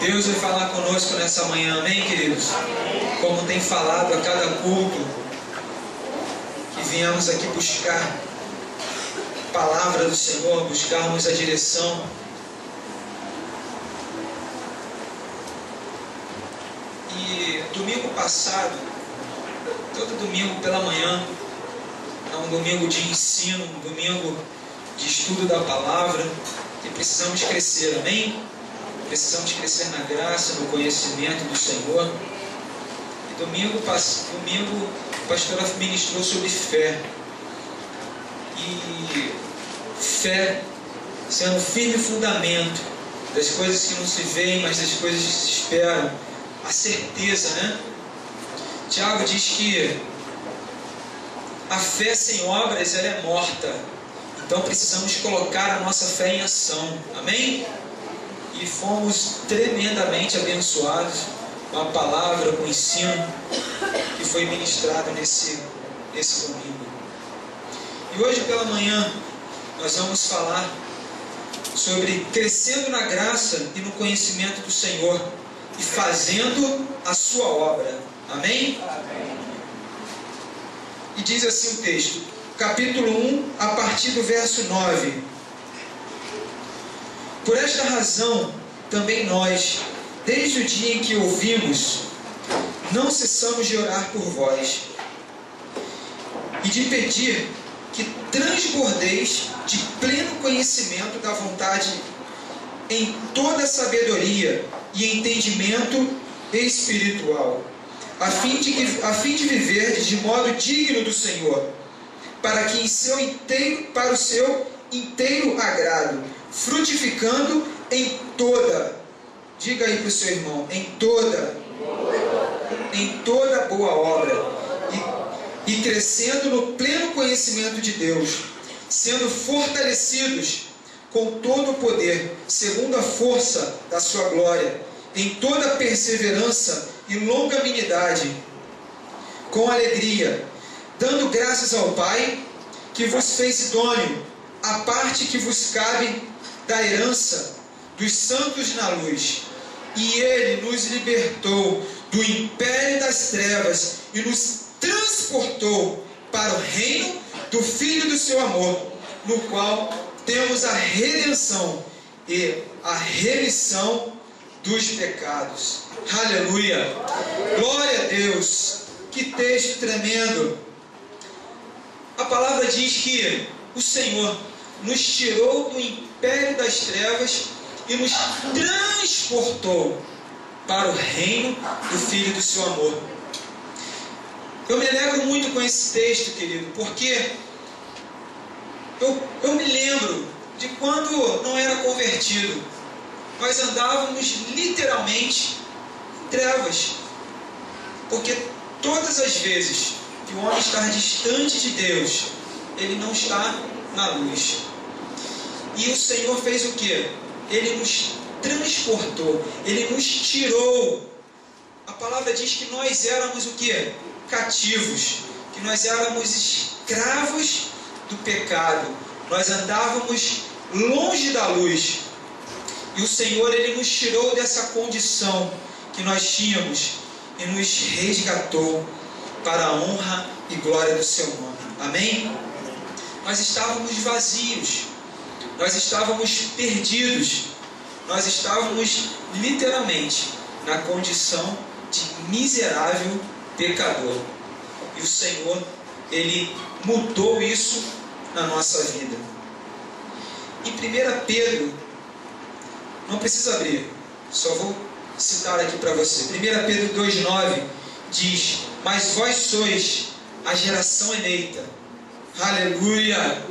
Deus vai falar conosco nessa manhã, amém, queridos? Como tem falado a cada culto, que viemos aqui buscar a palavra do Senhor, buscarmos a direção. E domingo passado, todo domingo pela manhã, é um domingo de ensino, um domingo de estudo da palavra, e precisamos crescer, amém? Precisamos crescer na graça, no conhecimento do Senhor. E domingo a pastora ministrou sobre fé. E fé sendo firme fundamento das coisas que não se veem, mas das coisas que se esperam. A certeza, né? Tiago diz que a fé sem obras, ela é morta. Então precisamos colocar a nossa fé em ação. Amém? E fomos tremendamente abençoados com a palavra, com o ensino que foi ministrado nesse domingo. E hoje pela manhã nós vamos falar sobre crescendo na graça e no conhecimento do Senhor e fazendo a sua obra. Amém? Amém. E diz assim o texto, capítulo 1, a partir do verso 9. Por esta razão, também nós, desde o dia em que ouvimos, não cessamos de orar por vós e de pedir que transbordeis de pleno conhecimento da vontade em toda sabedoria e entendimento espiritual, a fim de viver de modo digno do Senhor, para que para o seu inteiro agrado, frutificando em toda, diga aí para o seu irmão, em toda boa obra, e crescendo no pleno conhecimento de Deus, sendo fortalecidos com todo o poder, segundo a força da sua glória, em toda perseverança e longanimidade, com alegria, dando graças ao Pai, que vos fez idôneo a parte que vos cabe da herança dos santos na luz. E Ele nos libertou do império das trevas e nos transportou para o reino do Filho do seu amor, no qual temos a redenção e a remissão dos pecados. Aleluia! Glória a Deus! Que texto tremendo! A palavra diz que o Senhor nos tirou do império das trevas e nos transportou para o reino do Filho do seu amor. Eu me alegro muito com esse texto, querido, porque eu me lembro de quando não era convertido. Nós andávamos literalmente em trevas, porque todas as vezes que o homem está distante de Deus, ele não está na luz. E o Senhor fez o quê? Ele nos transportou, Ele nos tirou. A palavra diz que nós éramos o quê? Cativos, que nós éramos escravos do pecado, nós andávamos longe da luz. E o Senhor, Ele nos tirou dessa condição que nós tínhamos e nos resgatou para a honra e glória do seu nome. Amém? Nós estávamos vazios, nós estávamos perdidos, nós estávamos literalmente na condição de miserável pecador. E o Senhor, Ele mudou isso na nossa vida. Em 1 Pedro, não precisa abrir, só vou citar aqui para você. 1 Pedro 2,9 diz: mas vós sois a geração eleita, aleluia,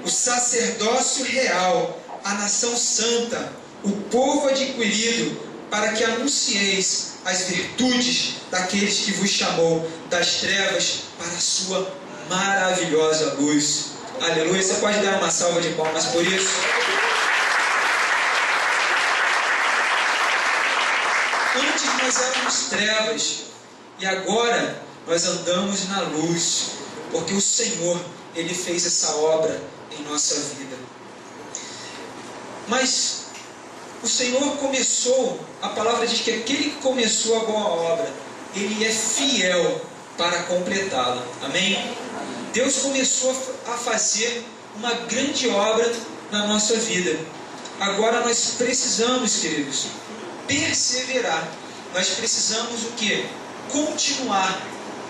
o sacerdócio real, a nação santa, o povo adquirido, para que anuncieis as virtudes daqueles que vos chamou das trevas para a sua maravilhosa luz. Aleluia. Você pode dar uma salva de palmas por isso? Antes nós éramos trevas e agora nós andamos na luz, porque o Senhor, Ele fez essa obra em nossa vida. Mas o Senhor começou, a palavra diz que aquele que começou a boa obra, Ele é fiel para completá-la. Amém? Deus começou a fazer uma grande obra na nossa vida. Agora nós precisamos, queridos, perseverar. Nós precisamos o quê? Continuar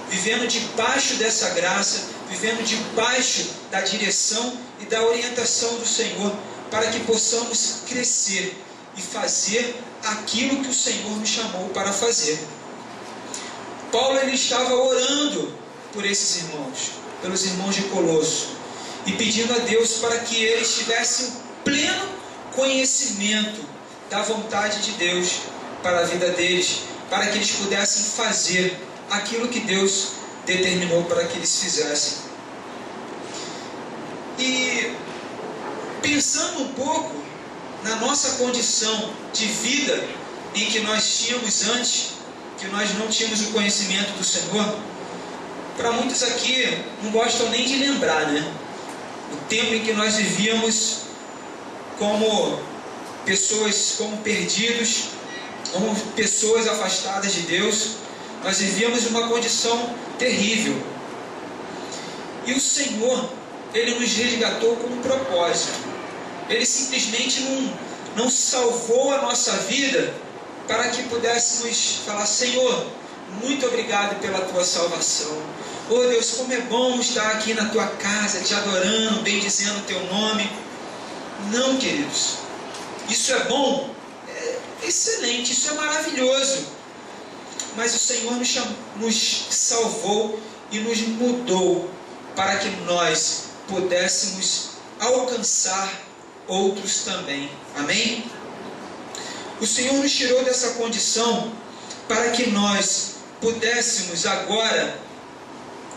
vivendo debaixo dessa graça, vivendo debaixo da direção e da orientação do Senhor, para que possamos crescer e fazer aquilo que o Senhor nos chamou para fazer. Paulo, ele estava orando por esses irmãos, pelos irmãos de Colosso, e pedindo a Deus para que eles tivessem pleno conhecimento da vontade de Deus para a vida deles, para que eles pudessem fazer aquilo que Deus determinou para que eles fizessem. E pensando um pouco na nossa condição de vida em que nós tínhamos antes, que nós não tínhamos o conhecimento do Senhor, para muitos aqui não gostam nem de lembrar, né? O tempo em que nós vivíamos como pessoas, como perdidos, como pessoas afastadas de Deus. Nós vivíamos uma condição terrível. E o Senhor, Ele nos resgatou com um propósito. Ele simplesmente não salvou a nossa vida para que pudéssemos falar: Senhor, muito obrigado pela Tua salvação. Oh Deus, como é bom estar aqui na Tua casa, te adorando, bendizendo o Teu nome. Não, queridos. Isso é bom? É excelente, isso é maravilhoso. Mas o Senhor nos salvou e nos mudou para que nós pudéssemos alcançar outros também. Amém? O Senhor nos tirou dessa condição para que nós pudéssemos agora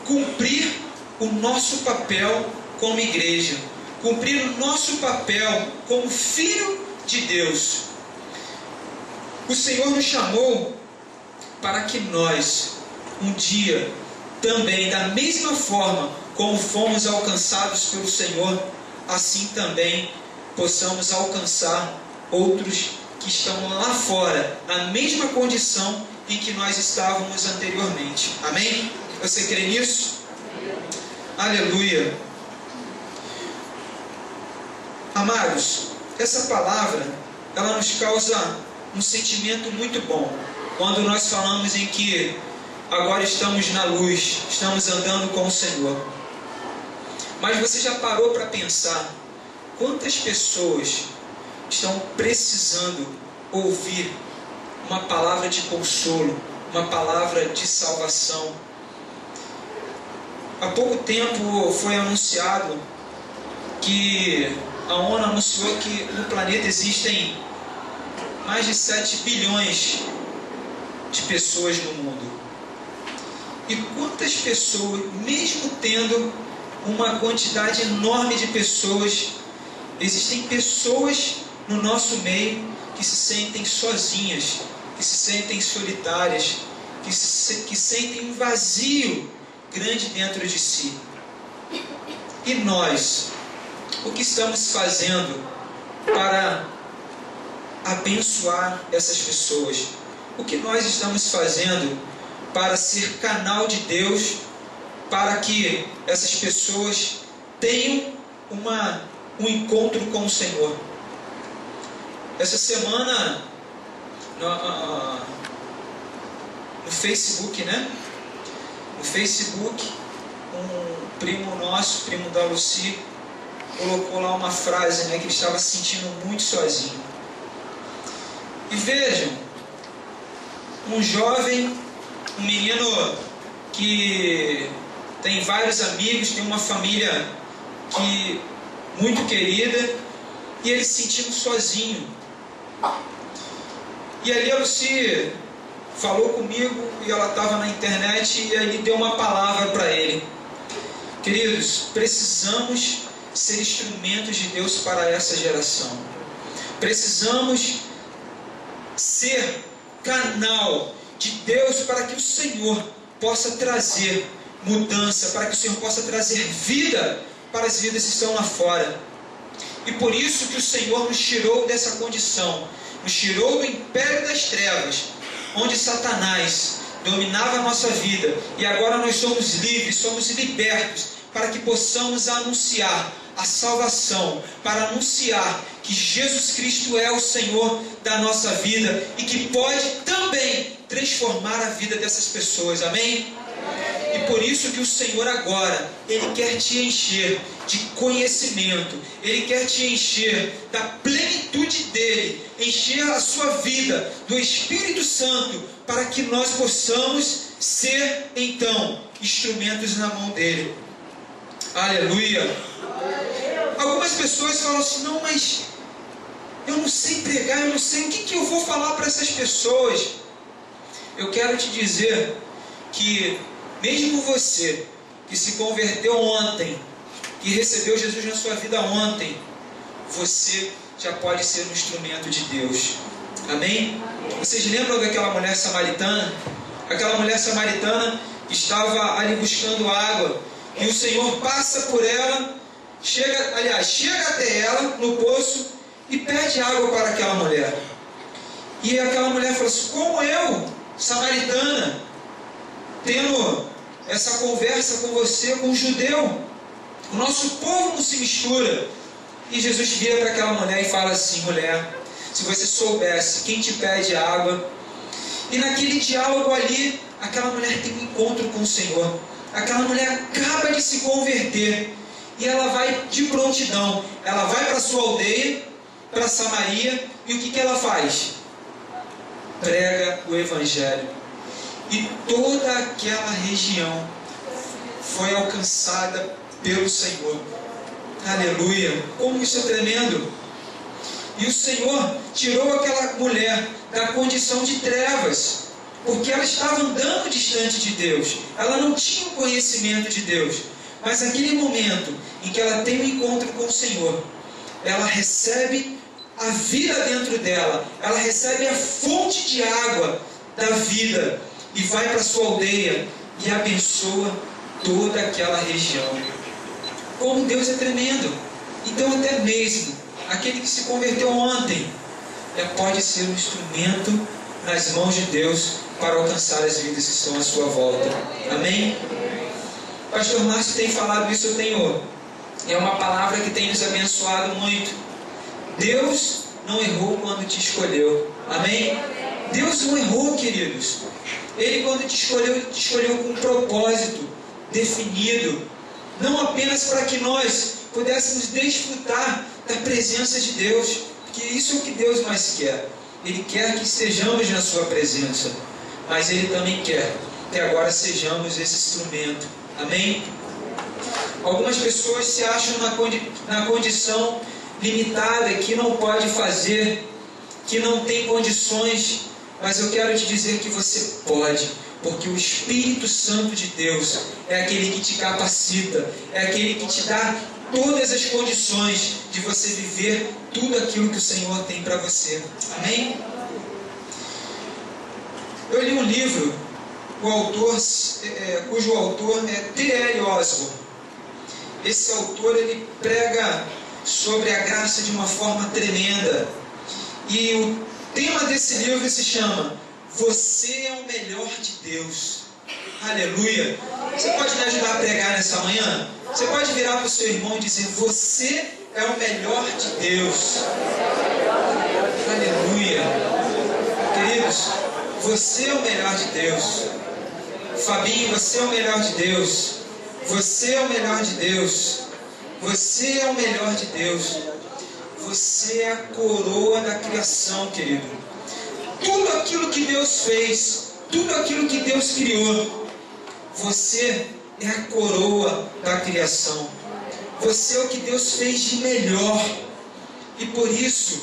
cumprir o nosso papel como igreja, cumprir o nosso papel como filho de Deus. O Senhor nos chamou para que nós, um dia, também, da mesma forma como fomos alcançados pelo Senhor, assim também possamos alcançar outros que estão lá fora, na mesma condição em que nós estávamos anteriormente. Amém? Você crê nisso? Aleluia! Amados, essa palavra, ela nos causa um sentimento muito bom, quando nós falamos em que agora estamos na luz, estamos andando com o Senhor. Mas você já parou para pensar quantas pessoas estão precisando ouvir uma palavra de consolo, uma palavra de salvação? Há pouco tempo foi anunciado que a ONU anunciou que no planeta existem mais de 7 bilhões de pessoas no mundo. E quantas pessoas, mesmo tendo uma quantidade enorme de pessoas, existem pessoas no nosso meio que se sentem sozinhas, que se sentem solitárias, que sentem um vazio grande dentro de si. E nós, o que estamos fazendo para abençoar essas pessoas? O que nós estamos fazendo para ser canal de Deus, para que essas pessoas tenham um encontro com o Senhor? Essa semana, no Facebook, né? No Facebook, um primo nosso, primo da Lucy, colocou lá uma frase, né, que ele estava se sentindo muito sozinho. E vejam, um jovem, um menino que tem vários amigos, tem uma família muito querida, e ele se sentindo sozinho. E ali a Lucy falou comigo, e ela estava na internet, e aí deu uma palavra para ele. Queridos, precisamos ser instrumentos de Deus para essa geração. Precisamos ser canal de Deus para que o Senhor possa trazer mudança, para que o Senhor possa trazer vida para as vidas que estão lá fora. E por isso que o Senhor nos tirou dessa condição nos tirou do império das trevas, onde Satanás dominava a nossa vida, e agora nós somos livres, somos libertos, para que possamos anunciar a salvação, para anunciar que Jesus Cristo é o Senhor da nossa vida e que pode também transformar a vida dessas pessoas, amém? E por isso que o Senhor agora, Ele quer te encher de conhecimento, Ele quer te encher da plenitude dEle, encher a sua vida do Espírito Santo, para que nós possamos ser, então, instrumentos na mão dEle. Aleluia! Algumas pessoas falam assim, não, mas eu não sei pregar, eu não sei o que eu vou falar para essas pessoas. Eu quero te dizer que mesmo você que se converteu ontem, que recebeu Jesus na sua vida ontem, você já pode ser um instrumento de Deus. Amém? Vocês lembram daquela mulher samaritana? Aquela mulher samaritana estava ali buscando água, e o Senhor passa por ela, chega até ela no poço e pede água para aquela mulher. E aquela mulher fala assim, como eu, samaritana, tendo essa conversa com você, com um judeu, o nosso povo não se mistura. E Jesus vira para aquela mulher e fala assim, mulher, se você soubesse quem te pede água. E naquele diálogo ali, aquela mulher tem um encontro com o Senhor. Aquela mulher acaba de se converter, e ela vai de prontidão, ela vai para a sua aldeia, para Samaria, e o que ela faz? Prega o Evangelho. E toda aquela região foi alcançada pelo Senhor. Aleluia! Como isso é tremendo! E o Senhor tirou aquela mulher da condição de trevas, porque ela estava andando distante de Deus, ela não tinha o conhecimento de Deus, mas naquele momento em que ela tem um encontro com o Senhor, ela recebe a vida dentro dela, ela recebe a fonte de água da vida, e vai para a sua aldeia e abençoa toda aquela região. Como Deus é tremendo! Então até mesmo aquele que se converteu ontem pode ser um instrumento nas mãos de Deus para alcançar as vidas que estão à sua volta. Amém? Pastor Márcio tem falado isso, é uma palavra que tem nos abençoado muito. Deus não errou quando te escolheu. Amém? Deus não errou, queridos. Ele, quando te escolheu com um propósito definido, não apenas para que nós pudéssemos desfrutar da presença de Deus, porque isso é o que Deus mais quer. Ele quer que estejamos na sua presença, mas Ele também quer que agora sejamos esse instrumento. Amém? Algumas pessoas se acham na condição limitada, que não pode fazer, que não tem condições, mas eu quero te dizer que você pode, porque o Espírito Santo de Deus é aquele que te capacita, é aquele que te dá todas as condições de você viver tudo aquilo que o Senhor tem para você. Amém? Eu li um livro, cujo autor é T.L. Osborne. Esse autor, ele prega sobre a graça de uma forma tremenda. E o tema desse livro se chama Você é o Melhor de Deus. Aleluia! Você pode me ajudar a pregar nessa manhã? Você pode virar para o seu irmão e dizer, você é o melhor de Deus. Aleluia! Queridos, você é o melhor de Deus. Fabinho, você é o melhor de Deus. Você é o melhor de Deus. Você é o melhor de Deus. Você é a coroa da criação, querido. Tudo aquilo que Deus fez, tudo aquilo que Deus criou, você é a coroa da criação. Você é o que Deus fez de melhor. E por isso,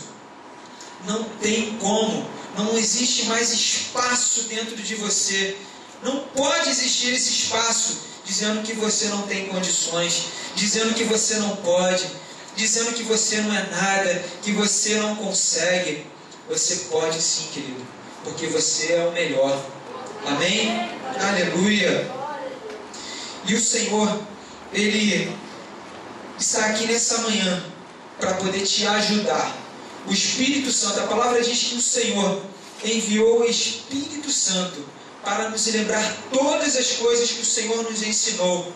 não tem como, não existe mais espaço dentro de você. Não pode existir esse espaço dizendo que você não tem condições, dizendo que você não pode, dizendo que você não é nada, que você não consegue. Você pode sim, querido, porque você é o melhor. Amém? Aleluia! E o Senhor, Ele está aqui nessa manhã para poder te ajudar, o Espírito Santo, a palavra diz que o Senhor enviou o Espírito Santo para nos lembrar todas as coisas que o Senhor nos ensinou.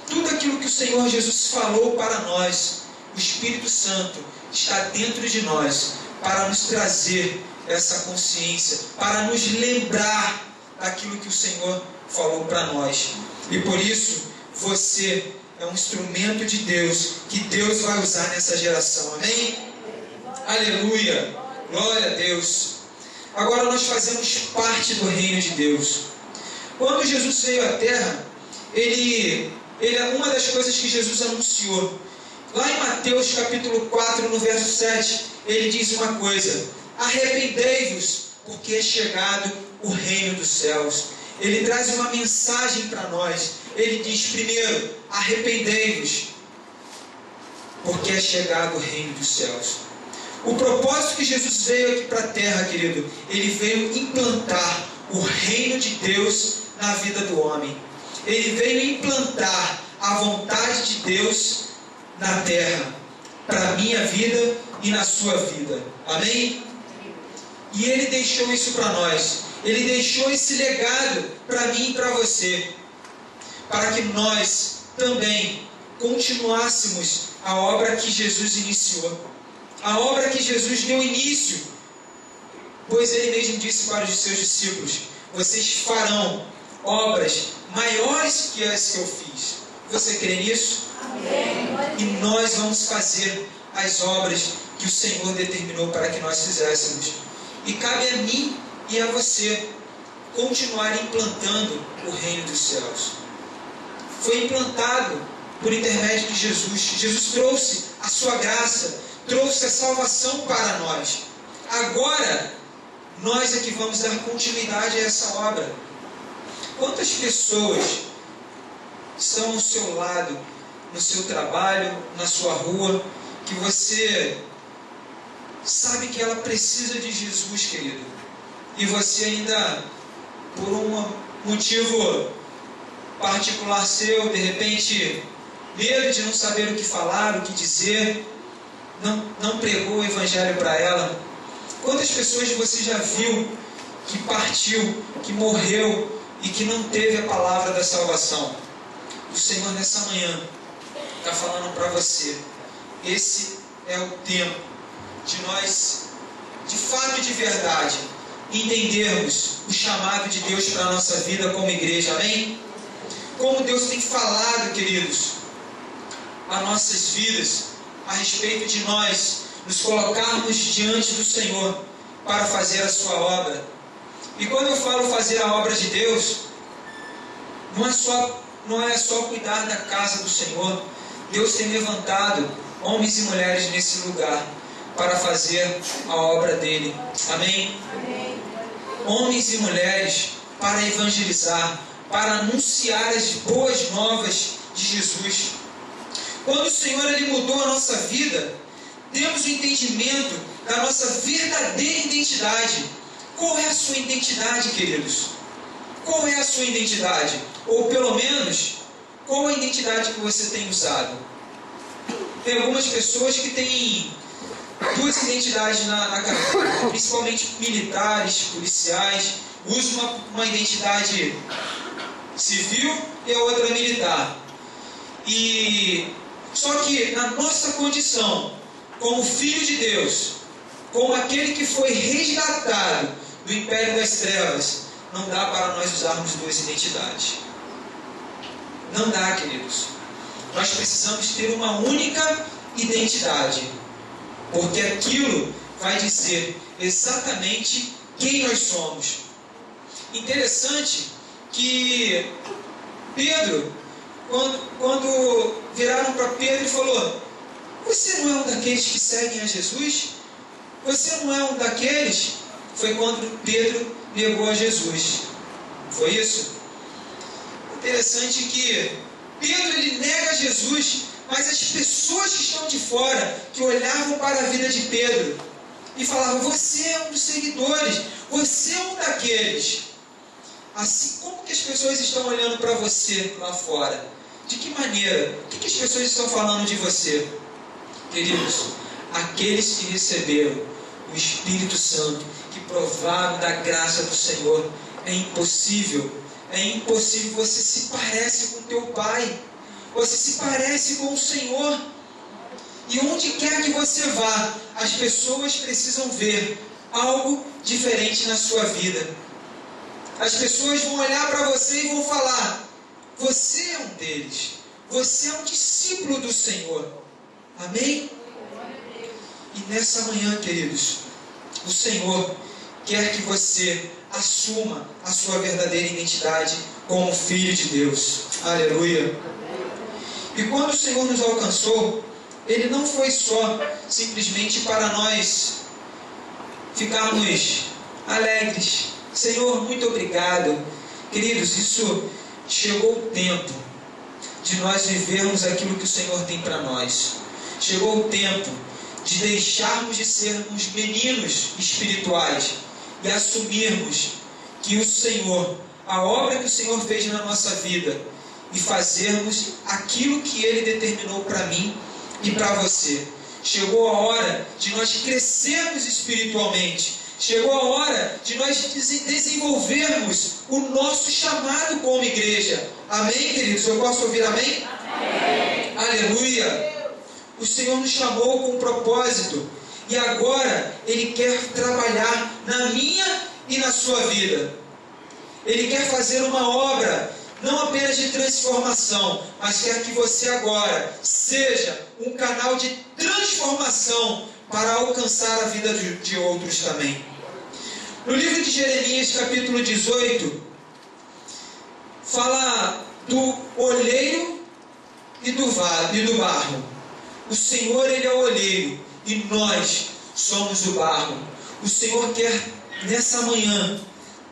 Tudo aquilo que o Senhor Jesus falou para nós, o Espírito Santo está dentro de nós para nos trazer essa consciência, para nos lembrar daquilo que o Senhor falou para nós. E por isso, você é um instrumento de Deus, que Deus vai usar nessa geração. Amém? Aleluia! Glória a Deus! Agora nós fazemos parte do reino de Deus. Quando Jesus veio à terra, ele é uma das coisas que Jesus anunciou. Lá em Mateus capítulo 4, no verso 7, ele diz uma coisa: arrependei-vos, porque é chegado o reino dos céus. Ele traz uma mensagem para nós. Ele diz primeiro: arrependei-vos, porque é chegado o reino dos céus. O propósito que Jesus veio aqui para a terra, querido, ele veio implantar o reino de Deus na vida do homem. Ele veio implantar a vontade de Deus na terra, para a minha vida e na sua vida. Amém? E ele deixou isso para nós. Ele deixou esse legado para mim e para você, para que nós também continuássemos a obra que Jesus iniciou, a obra que Jesus deu início, pois ele mesmo disse para os seus discípulos: vocês farão obras maiores que as que eu fiz. Você crê nisso? Amém. E nós vamos fazer as obras que o Senhor determinou para que nós fizéssemos. E cabe a mim e a você continuar implantando o reino dos céus. Foi implantado por intermédio de Jesus. Jesus trouxe a sua graça, trouxe a salvação para nós. Agora, nós é que vamos dar continuidade a essa obra. Quantas pessoas estão ao seu lado, no seu trabalho, na sua rua, que você sabe que ela precisa de Jesus, querido, e você ainda, por um motivo particular seu, de repente, medo de não saber o que falar, o que dizer, não pregou o Evangelho para ela? Quantas pessoas você já viu que partiu, que morreu e que não teve a palavra da salvação? O Senhor nessa manhã está falando para você: esse é o tempo de nós, de fato e de verdade, entendermos o chamado de Deus para a nossa vida como igreja. Amém? Como Deus tem falado, queridos, a nossas vidas, a respeito de nós nos colocarmos diante do Senhor para fazer a sua obra. E quando eu falo fazer a obra de Deus, não é só cuidar da casa do Senhor. Deus tem levantado homens e mulheres nesse lugar para fazer a obra dele. Amém? Amém. Homens e mulheres para evangelizar, para anunciar as boas novas de Jesus. Quando o Senhor ele mudou a nossa vida, temos o entendimento da nossa verdadeira identidade. Qual é a sua identidade, queridos? Qual é a sua identidade? Ou pelo menos, qual a identidade que você tem usado? Tem algumas pessoas que têm duas identidades na carreira, principalmente militares, policiais, usam uma identidade civil e a outra militar. Só que na nossa condição, como filho de Deus, como aquele que foi resgatado do império das trevas, não dá para nós usarmos duas identidades. Não dá, queridos. Nós precisamos ter uma única identidade, porque aquilo vai dizer exatamente quem nós somos. Interessante que Pedro, quando viraram para Pedro e falou: você não é um daqueles que seguem a Jesus? Você não é um daqueles? Foi quando Pedro negou a Jesus. Foi isso? Interessante que Pedro ele nega Jesus, mas as pessoas que estão de fora, que olhavam para a vida de Pedro e falavam: você é um dos seguidores, você é um daqueles. Assim, como que as pessoas estão olhando para você lá fora? De que maneira? O que as pessoas estão falando de você? Queridos, aqueles que receberam o Espírito Santo, que provaram da graça do Senhor. É impossível você se parece com teu Pai, você se parece com o Senhor, e onde quer que você vá, as pessoas precisam ver algo diferente na sua vida. As pessoas vão olhar para você e vão falar: você é um deles, você é um discípulo do Senhor. Amém? E nessa manhã, queridos, o Senhor quer que você assuma a sua verdadeira identidade como filho de Deus. Aleluia! E quando o Senhor nos alcançou, Ele não foi só simplesmente para nós ficarmos alegres. Senhor, muito obrigado. Queridos, isso chegou o tempo de nós vivermos aquilo que o Senhor tem para nós. Chegou o tempo de deixarmos de sermos meninos espirituais e assumirmos que o Senhor, a obra que o Senhor fez na nossa vida, e fazermos aquilo que Ele determinou para mim e para você. Chegou a hora de nós crescermos espiritualmente. Chegou a hora de nós desenvolvermos o nosso chamado como igreja. Amém, queridos? Eu posso ouvir amém? Amém. Aleluia! O Senhor nos chamou com um propósito, e agora Ele quer trabalhar na minha e na sua vida. Ele quer fazer uma obra não apenas de transformação, mas quer que você agora seja um canal de transformação para alcançar a vida de outros também. No livro de Jeremias, capítulo 18, fala do olheiro e do barro. O Senhor, Ele é o olheiro, e nós somos o barro. O Senhor quer, nessa manhã,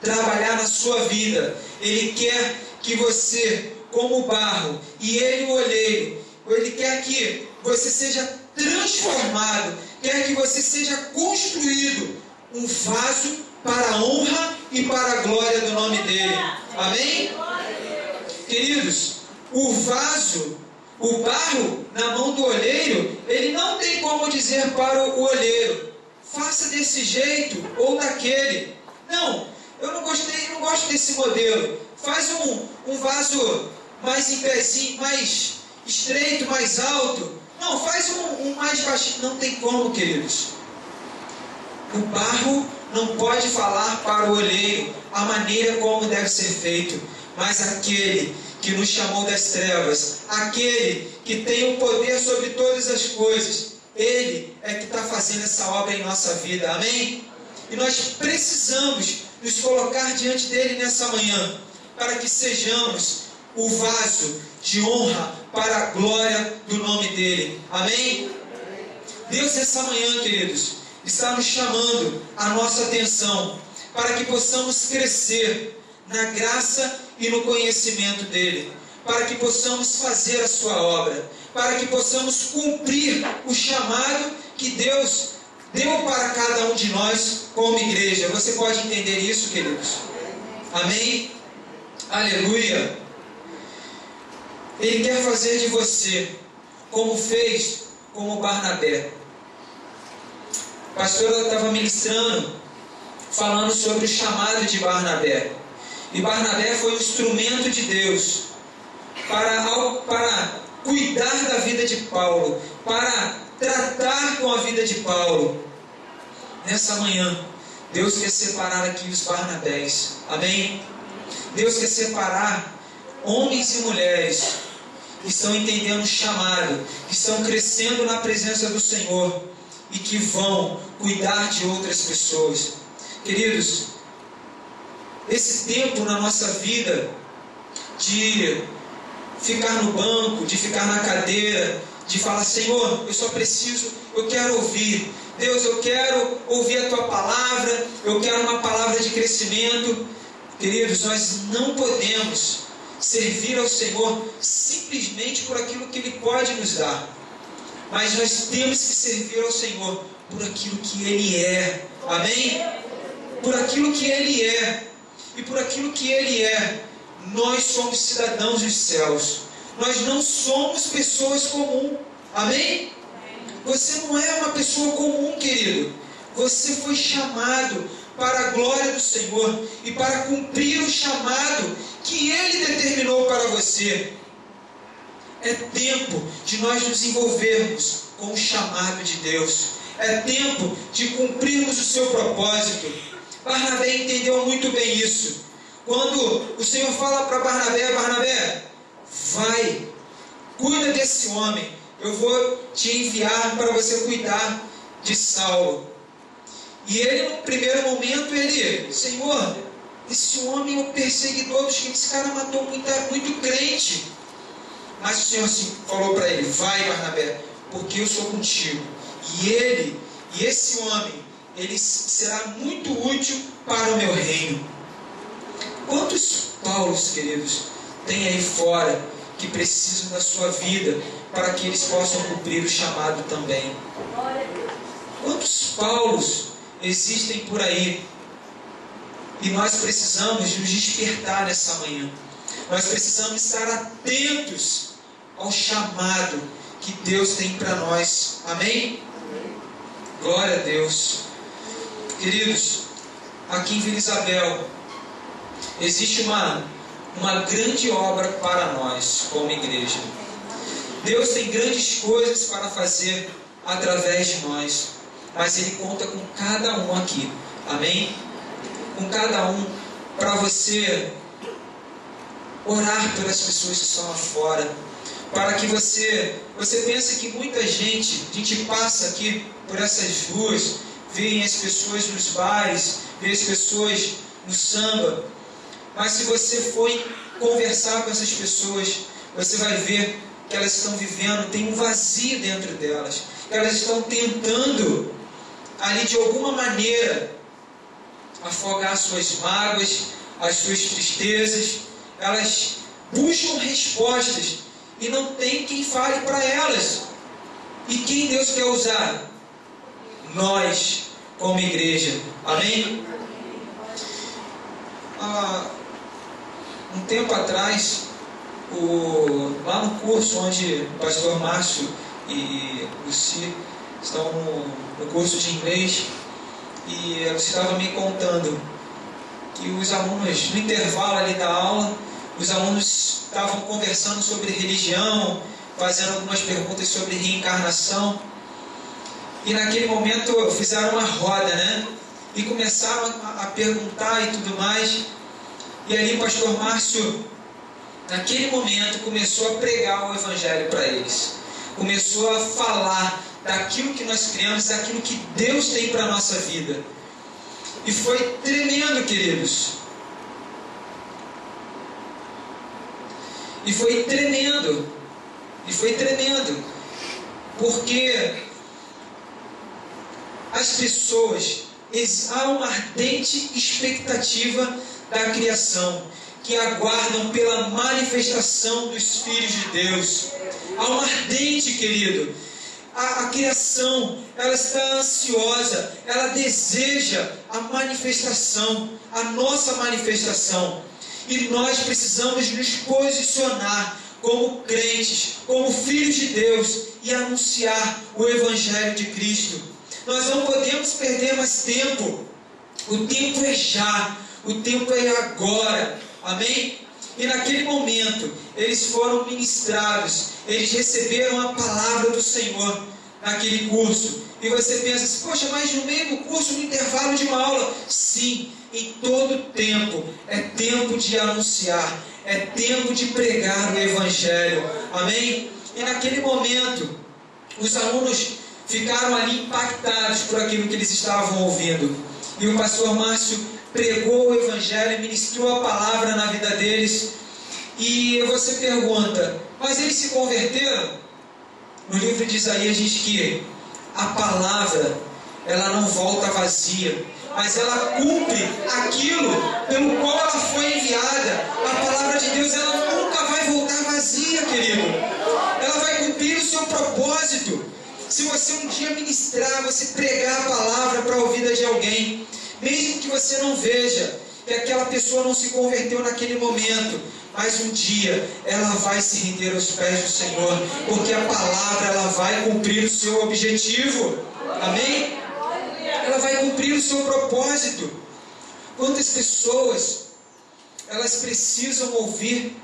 trabalhar na sua vida. Ele quer que você, como barro, e Ele o olheiro, Ele quer que você seja transformado, quer que você seja construído um vaso para a honra e para a glória do nome dEle. Amém? Queridos, o vaso, o barro na mão do olheiro, ele não tem como dizer para o olheiro: faça desse jeito ou daquele. Não, eu não gosto desse modelo. Faz um vaso mais em pezinho, mais estreito, mais alto. Não, faz um mais baixinho. Não tem como, queridos. O barro não pode falar para o olheiro a maneira como deve ser feito, mas aquele que nos chamou das trevas, aquele que tem o poder sobre todas as coisas, Ele é que está fazendo essa obra em nossa vida. Amém? E nós precisamos nos colocar diante dEle nessa manhã, para que sejamos o vaso de honra para a glória do nome dEle. Amém? Deus, essa manhã, queridos, está nos chamando a nossa atenção para que possamos crescer na graça e no conhecimento dEle, para que possamos fazer a sua obra, para que possamos cumprir o chamado que Deus deu para cada um de nós como igreja. Você pode entender isso, queridos? Amém? Aleluia! Ele quer fazer de você como fez com o Barnabé. A pastora estava ministrando, falando sobre o chamado de Barnabé. E Barnabé foi um instrumento de Deus para cuidar da vida de Paulo, para tratar com a vida de Paulo. Nessa manhã, Deus quer separar aqui os Barnabés. Amém? Deus quer separar homens e mulheres que estão entendendo o chamado, que estão crescendo na presença do Senhor e que vão cuidar de outras pessoas. Queridos, esse tempo na nossa vida de ficar no banco, de ficar na cadeira, de falar: Senhor, eu quero ouvir. Deus, eu quero ouvir a Tua palavra, eu quero uma palavra de crescimento. Queridos, nós não podemos servir ao Senhor simplesmente por aquilo que Ele pode nos dar, mas nós temos que servir ao Senhor por aquilo que Ele é. Amém? Por aquilo que Ele é. E por aquilo que Ele é, nós somos cidadãos dos céus. Nós não somos pessoas comuns. Amém? Você não é uma pessoa comum, querido. Você foi chamado para a glória do Senhor e para cumprir o chamado que Ele determinou para você. É tempo de nós nos envolvermos com o chamado de Deus. É tempo de cumprirmos o seu propósito. Barnabé entendeu muito bem isso. Quando o Senhor fala para Barnabé: Barnabé, vai, cuida desse homem. Eu vou te enviar para você cuidar de Saulo. E ele, no primeiro momento, Senhor, esse homem é um perseguidor, esse cara matou muito crente. Mas o Senhor falou para ele: vai, Barnabé, porque eu sou contigo. E esse homem, ele será muito útil para o meu reino. Quantos Paulos, queridos, tem aí fora que precisam da sua vida para que eles possam cumprir o chamado também? Quantos Paulos existem por aí? E nós precisamos nos despertar nessa manhã. Nós precisamos estar atentos ao chamado que Deus tem para nós. Amém? Glória a Deus. Queridos, aqui em Vila Isabel existe uma grande obra para nós como igreja. Deus tem grandes coisas para fazer através de nós, mas Ele conta com cada um aqui. Amém? Com cada um, para você orar pelas pessoas que estão lá fora, para que você pense que muita gente, a gente passa aqui por essas ruas, vê as pessoas nos bares, vê as pessoas no samba, mas se você for conversar com essas pessoas, você vai ver que elas estão vivendo, tem um vazio dentro delas, que elas estão tentando ali de alguma maneira afogar as suas mágoas, as suas tristezas. Elas buscam respostas e não tem quem fale para elas. E quem Deus quer usar? Nós, como igreja. Amém? Um tempo atrás, lá no curso onde o pastor Márcio e o Luci estão no curso de inglês, e você estava me contando que os alunos, no intervalo ali da aula, os alunos estavam conversando sobre religião, fazendo algumas perguntas sobre reencarnação, e naquele momento fizeram uma roda, né? E começaram a perguntar e tudo mais. E ali o pastor Márcio, naquele momento, começou a pregar o Evangelho para eles. Começou a falar daquilo que nós criamos, daquilo que Deus tem para a nossa vida. E foi tremendo, queridos. E foi tremendo. Porque as pessoas, há uma ardente expectativa da criação, que aguardam pela manifestação dos filhos de Deus. Há uma ardente, querido. A criação, ela está ansiosa, ela deseja a manifestação, a nossa manifestação. E nós precisamos nos posicionar como crentes, como filhos de Deus, e anunciar o Evangelho de Cristo. Nós não podemos perder mais tempo. O tempo é já, o tempo é agora. Amém? E naquele momento, eles foram ministrados, eles receberam a palavra do Senhor naquele curso. E você pensa assim: poxa, mas no meio do curso, no intervalo de uma aula? Sim, em todo tempo é tempo de anunciar, é tempo de pregar o Evangelho. Amém? E naquele momento, os alunos ficaram ali impactados por aquilo que eles estavam ouvindo. E o pastor Márcio pregou o Evangelho, ministrou a palavra na vida deles. E você pergunta: mas eles se converteram? No livro de Isaías diz que a palavra, ela não volta vazia, mas ela cumpre aquilo pelo qual ela foi enviada. A palavra de Deus, ela nunca vai voltar vazia, querido. Ela vai cumprir o seu propósito. Se você um dia ministrar, você pregar a palavra para a vida de alguém, mesmo que você não veja que aquela pessoa não se converteu naquele momento, mas um dia ela vai se render aos pés do Senhor, porque a palavra ela vai cumprir o seu objetivo. Amém? Ela vai cumprir o seu propósito. Quantas pessoas elas precisam ouvir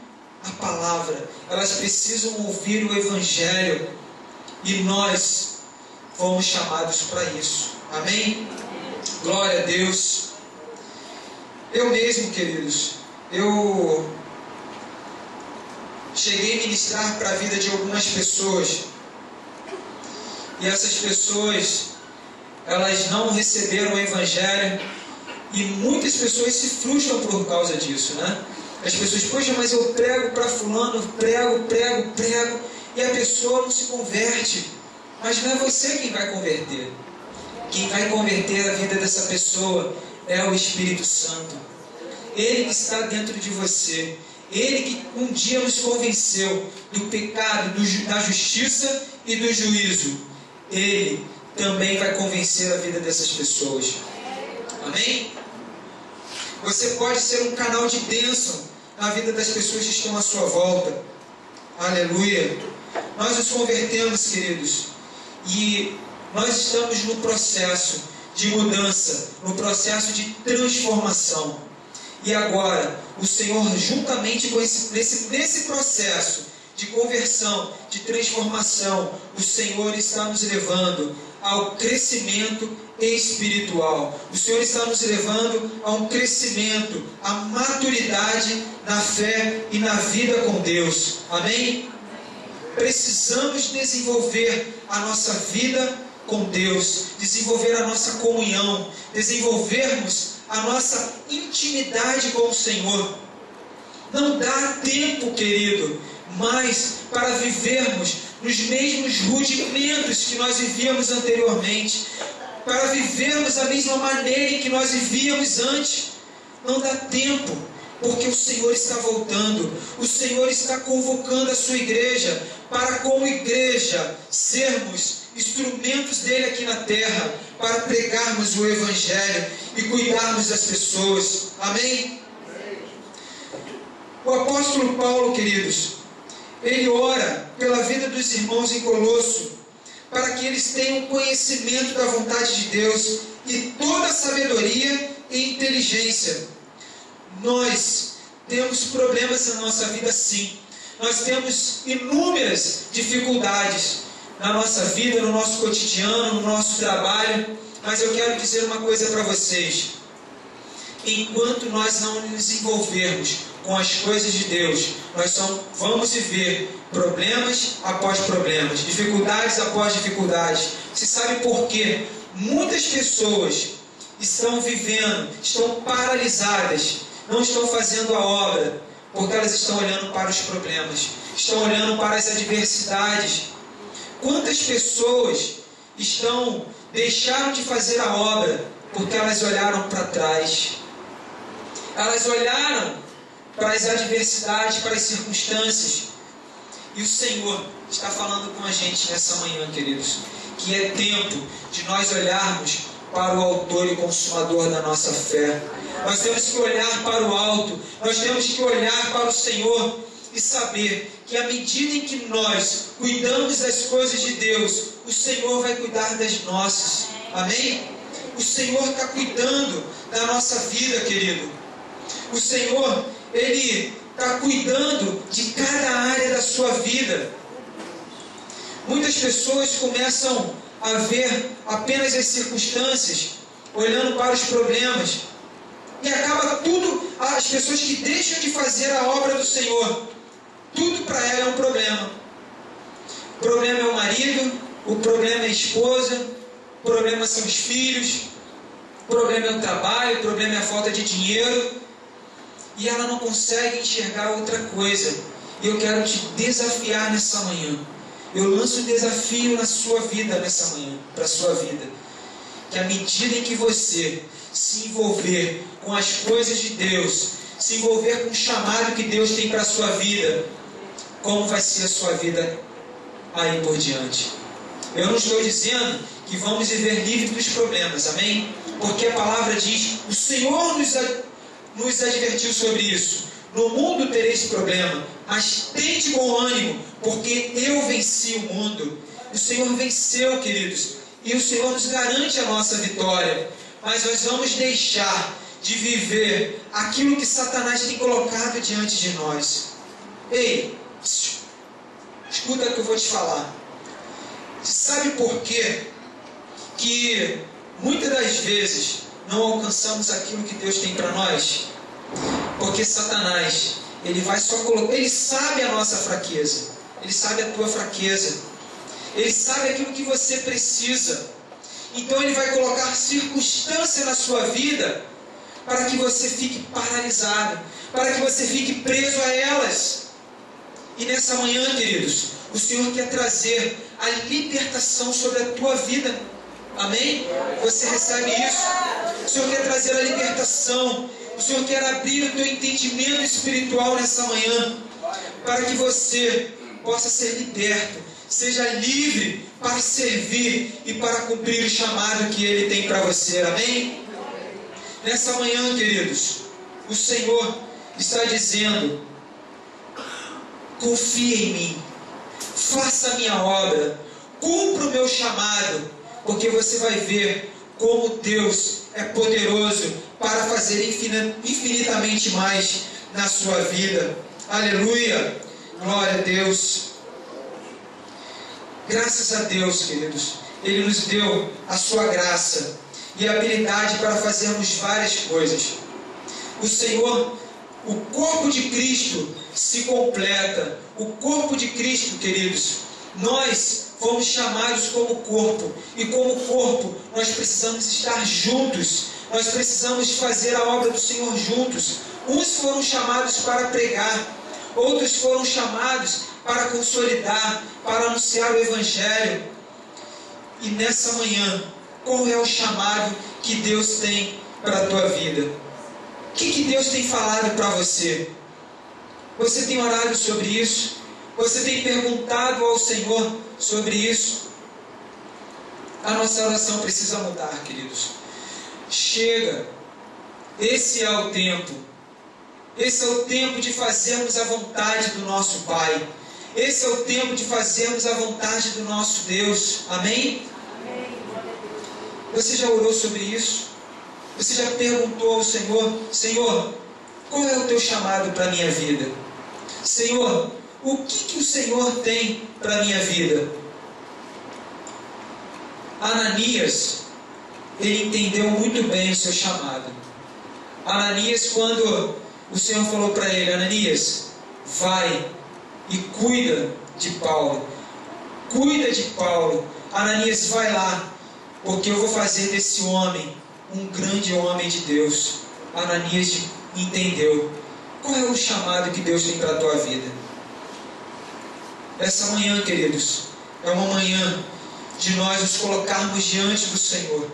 a palavra, elas precisam ouvir o Evangelho, e nós fomos chamados para isso. Amém? Glória a Deus. Eu mesmo, queridos, eu cheguei a ministrar para a vida de algumas pessoas, e essas pessoas, elas não receberam o Evangelho, e muitas pessoas se frustram por causa disso, né? As pessoas, poxa, mas eu prego para fulano, prego, e a pessoa não se converte. Mas não é você quem vai converter. Quem vai converter a vida dessa pessoa é o Espírito Santo. Ele que está dentro de você. Ele que um dia nos convenceu do pecado, da justiça e do juízo. Ele também vai convencer a vida dessas pessoas. Amém? Você pode ser um canal de bênção na vida das pessoas que estão à sua volta. Aleluia. Nós nos convertemos, queridos, e nós estamos no processo de mudança, no processo de transformação. E agora, o Senhor, juntamente com nesse processo de conversão, de transformação, o Senhor está nos levando ao crescimento espiritual. O Senhor está nos levando a um crescimento, a maturidade na fé e na vida com Deus. Amém? Precisamos desenvolver a nossa vida com Deus, desenvolver a nossa comunhão, desenvolvermos a nossa intimidade com o Senhor. Não dá tempo, querido, mais para vivermos nos mesmos rudimentos que nós vivíamos anteriormente, para vivermos da mesma maneira em que nós vivíamos antes. Não dá tempo, porque o Senhor está voltando. O Senhor está convocando a sua igreja para, como igreja, sermos instrumentos dele aqui na terra, para pregarmos o Evangelho e cuidarmos das pessoas. Amém? O apóstolo Paulo, queridos, ele ora pela vida dos irmãos em Colosso, para que eles tenham conhecimento da vontade de Deus e toda a sabedoria e inteligência. Nós temos problemas na nossa vida, sim. Nós temos inúmeras dificuldades na nossa vida, no nosso cotidiano, no nosso trabalho. Mas eu quero dizer uma coisa para vocês. Enquanto nós não nos envolvermos com as coisas de Deus, nós só vamos viver problemas após problemas, dificuldades após dificuldades. Você sabe por quê? Muitas pessoas estão vivendo, estão paralisadas, não estão fazendo a obra, porque elas estão olhando para os problemas, estão olhando para as adversidades. Quantas pessoas deixaram de fazer a obra porque elas olharam para trás? Elas olharam para as adversidades, para as circunstâncias. E o Senhor está falando com a gente nessa manhã, queridos, que é tempo de nós olharmos para o autor e consumador da nossa fé. Nós temos que olhar para o alto, nós temos que olhar para o Senhor e saber que à medida em que nós cuidamos das coisas de Deus, o Senhor vai cuidar das nossas. Amém? O Senhor está cuidando da nossa vida, querido. O Senhor, Ele está cuidando de cada área da sua vida. Muitas pessoas começam a ver apenas as circunstâncias, olhando para os problemas, e acaba tudo, as pessoas que deixam de fazer a obra do Senhor, tudo para ela é um problema. O problema é o marido, o problema é a esposa, o problema são os filhos, o problema é o trabalho, o problema é a falta de dinheiro, e ela não consegue enxergar outra coisa. E eu quero te desafiar nessa manhã. Eu lanço um desafio na sua vida nessa manhã, para a sua vida, que à medida em que você se envolver com as coisas de Deus, se envolver com o chamado que Deus tem para a sua vida, como vai ser a sua vida aí por diante. Eu não estou dizendo que vamos viver livre dos problemas, amém? Porque a palavra diz, o Senhor nos advertiu sobre isso. No mundo tereis problema, mas tende bom ânimo, porque eu venci o mundo. O Senhor venceu, queridos, e o Senhor nos garante a nossa vitória. Mas nós vamos deixar de viver aquilo que Satanás tem colocado diante de nós. Ei, escuta o que eu vou te falar. Sabe por quê que muitas das vezes não alcançamos aquilo que Deus tem para nós? Porque Satanás, ele vai só colocar, ele sabe a nossa fraqueza, ele sabe a tua fraqueza, ele sabe aquilo que você precisa. Então ele vai colocar circunstância na sua vida para que você fique paralisado, para que você fique preso a elas. E nessa manhã, queridos, o Senhor quer trazer a libertação sobre a tua vida. Amém? Você recebe isso? O Senhor quer trazer a libertação. O Senhor quer abrir o teu entendimento espiritual nessa manhã, para que você possa ser liberto, seja livre para servir e para cumprir o chamado que Ele tem para você. Amém? Nessa manhã, queridos, o Senhor está dizendo: confia em mim, faça a minha obra, cumpra o meu chamado, porque você vai ver como Deus é poderoso para fazer infinitamente mais na sua vida. Aleluia! Glória a Deus! Graças a Deus, queridos, Ele nos deu a sua graça e a habilidade para fazermos várias coisas. O Senhor, o corpo de Cristo se completa. O corpo de Cristo, queridos, nós fomos chamados como corpo, e como corpo nós precisamos estar juntos, nós precisamos fazer a obra do Senhor juntos. Uns foram chamados para pregar, outros foram chamados para consolidar, para anunciar o Evangelho. E nessa manhã, qual é o chamado que Deus tem para a tua vida? O que Deus tem falado para você? Você tem orado sobre isso? Você tem perguntado ao Senhor sobre isso? A nossa oração precisa mudar, queridos. Chega. Esse é o tempo. Esse é o tempo de fazermos a vontade do nosso Pai. Esse é o tempo de fazermos a vontade do nosso Deus. Amém? Amém. Você já orou sobre isso? Você já perguntou ao Senhor: Senhor, qual é o teu chamado para a minha vida? Senhor, o que o Senhor tem para a minha vida? Ananias, ele entendeu muito bem o seu chamado. Ananias, quando o Senhor falou para ele: Ananias, vai e cuida de Paulo. Cuida de Paulo. Ananias, vai lá, porque eu vou fazer desse homem um grande homem de Deus. Ananias entendeu. Qual é o chamado que Deus tem para a tua vida? Essa manhã, queridos, é uma manhã de nós nos colocarmos diante do Senhor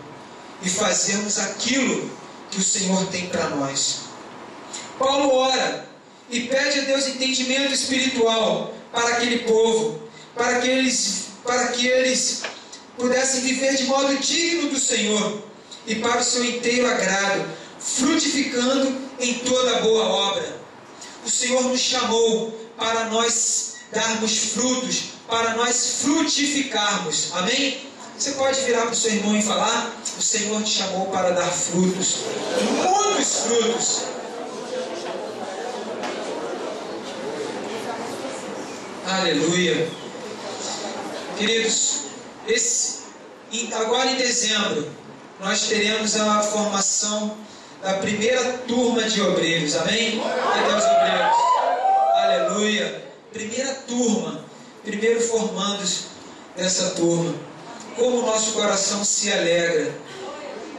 e fazermos aquilo que o Senhor tem para nós. Paulo ora e pede a Deus entendimento espiritual para aquele povo, para que eles pudessem viver de modo digno do Senhor e para o seu inteiro agrado, frutificando em toda boa obra. O Senhor nos chamou para nós darmos frutos, para nós frutificarmos. Amém? Você pode virar para o seu irmão e falar: o Senhor te chamou para dar frutos, muitos frutos. Aleluia. Queridos, agora em dezembro nós teremos a formação da primeira turma de obreiros. Amém? Cadê os obreiros? Aleluia. Primeira turma, primeiro formandos dessa turma. Como o nosso coração se alegra,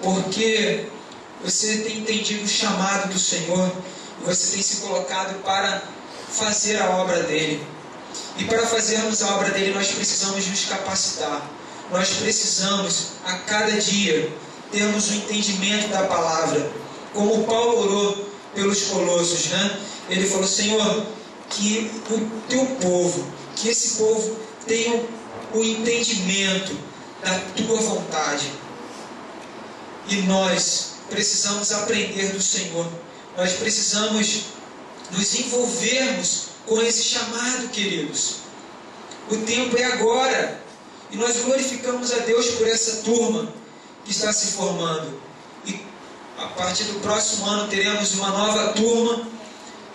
porque você tem entendido o chamado do Senhor e você tem se colocado para fazer a obra dele. E para fazermos a obra dele, nós precisamos nos capacitar. Nós precisamos, a cada dia, termos o entendimento da palavra. Como Paulo orou pelos colossos, né? Ele falou: Senhor, que o teu povo, que esse povo tenha o entendimento da tua vontade. E nós precisamos aprender do Senhor. Nós precisamos nos envolvermos com esse chamado, queridos. O tempo é agora. E nós glorificamos a Deus por essa turma que está se formando. E a partir do próximo ano teremos uma nova turma.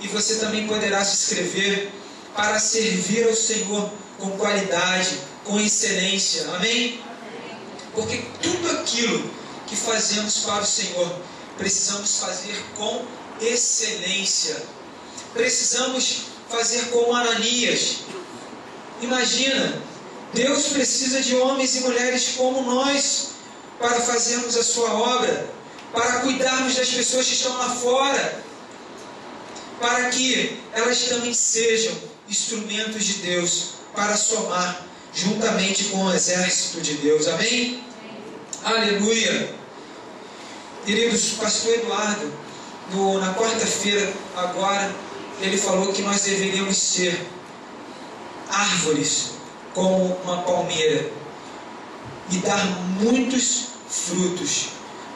E você também poderá se inscrever para servir ao Senhor com qualidade, com excelência. Amém? Porque tudo aquilo que fazemos para o Senhor, precisamos fazer com excelência. Precisamos fazer como Ananias. Imagina, Deus precisa de homens e mulheres como nós para fazermos a sua obra, para cuidarmos das pessoas que estão lá fora, para que elas também sejam instrumentos de Deus para somar juntamente com o exército de Deus. Amém? Aleluia! Queridos, o pastor Eduardo, na quarta-feira agora, ele falou que nós deveríamos ser árvores como uma palmeira e dar muitos frutos.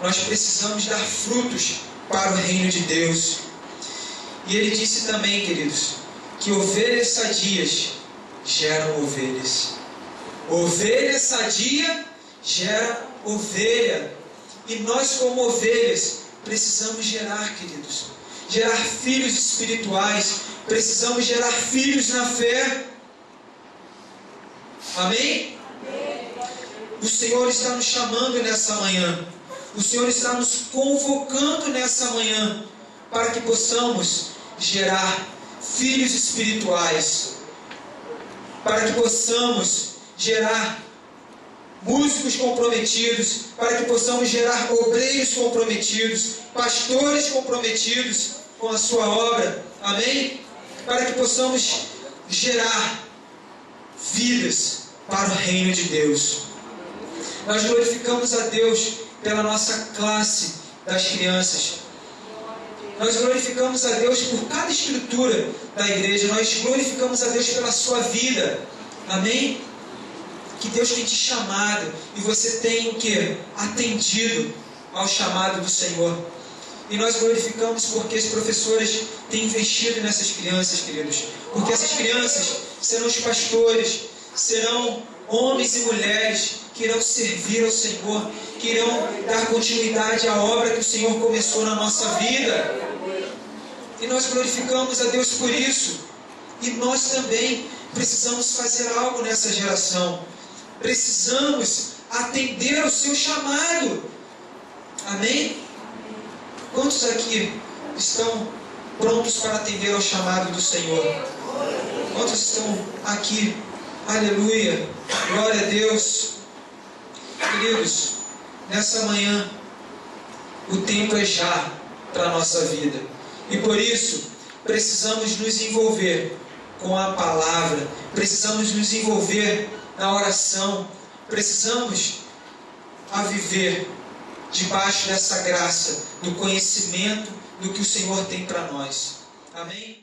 Nós precisamos dar frutos para o reino de Deus. E ele disse também, queridos, que ovelhas sadias geram ovelhas. Ovelha sadia gera ovelha. E nós, como ovelhas, precisamos gerar, queridos, gerar filhos espirituais. Precisamos gerar filhos na fé. Amém? O Senhor está nos chamando nessa manhã. O Senhor está nos convocando nessa manhã para que possamos gerar filhos espirituais, para que possamos gerar músicos comprometidos, para que possamos gerar obreiros comprometidos, pastores comprometidos com a sua obra. Amém? Para que possamos gerar vidas para o reino de Deus. Nós glorificamos a Deus pela nossa classe das crianças. Nós glorificamos a Deus por cada estrutura da igreja. Nós glorificamos a Deus pela sua vida. Amém? Que Deus tem te chamado e você tem o que? Atendido ao chamado do Senhor. E nós glorificamos porque os professores têm investido nessas crianças, queridos. Porque essas crianças serão os pastores, serão homens e mulheres que irão servir ao Senhor, que irão dar continuidade à obra que o Senhor começou na nossa vida. E nós glorificamos a Deus por isso. E nós também precisamos fazer algo nessa geração. Precisamos atender ao seu chamado. Amém? Quantos aqui estão prontos para atender ao chamado do Senhor? Quantos estão aqui? Aleluia! Glória a Deus! Queridos, nessa manhã, o tempo é já para a nossa vida. E por isso, precisamos nos envolver com a palavra. Precisamos nos envolver na oração. Precisamos viver debaixo dessa graça, do conhecimento do que o Senhor tem para nós. Amém?